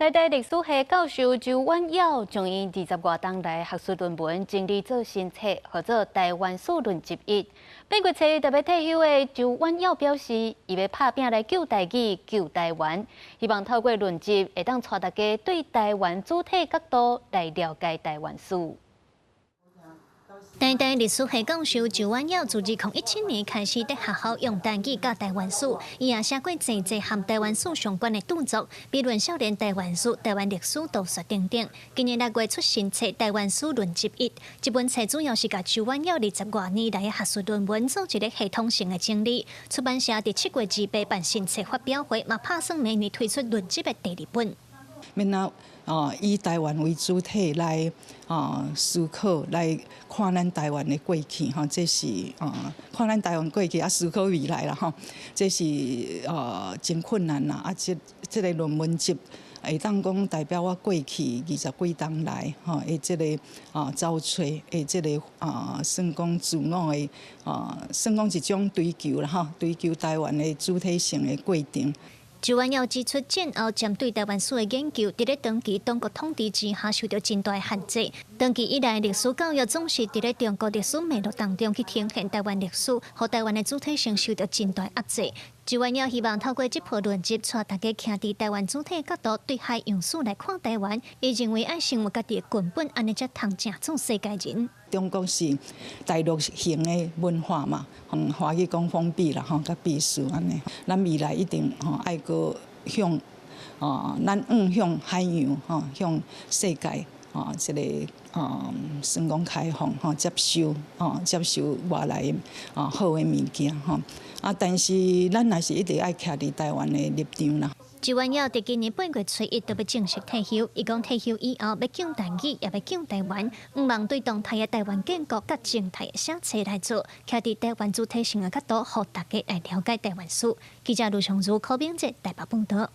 台大历史系教授周婉窈将因20多档来学术论文整理做新册，号做《台湾史论集一》。8月初特别退休的周婉窈表示，伊要拍拼来救台语、救台湾，希望透过论集会当带大家对台湾主体角度来了解台湾史。台大历史系教授周婉窈自2017年开始在学校用台语教台湾史，伊也写过济和台湾史相关的著作，比如《少年台湾史》、《台湾历史图说》等等。今年6月出新册《台湾史论集一》，这本册主要是甲周婉窈20多年来的学术论文做一个系统性的整理。出版社伫7月28办新册发表会，嘛打算明年推出论集的第2本。以台湾为主体来思考，来看咱台湾的过去哈，这是看咱台湾过去思考未来啦哈，这是真困难啦这个论文集会当讲代表我过去20几档来的这个找找的这个算讲自我的算讲一种追求啦哈，追求台湾的主体性的过程。周婉窈指出，战后针对台湾史的研究，伫咧长期中国统治之下受到真大限制。长期以来，历史教育总是伫咧中国历史脉络当中去呈现台湾历史，和台湾的主体性受到真大压制。周婉窈希望透过这部论集，带大家徛伫台湾主体的角度，对海洋史来看台湾。伊认为爱成为家己的根本，安尼才通正做世界人。中国是大陆型的文化嘛，华语讲封闭啦，甲闭锁安尼。咱未来一定爱个向咱向海洋向世界这个算讲开放接受外来好的物件但是咱也是一直爱徛伫台湾的立场啦。周婉窈伫今年8月初1就要正式退休，伊讲退休以后要救台语，也要救台湾，毋望对动态的台湾建国甲静态的写册来做，徛伫台湾主体性的角度，互大家来了解台湾史。记者卢尚如、柯炳哲台北报道。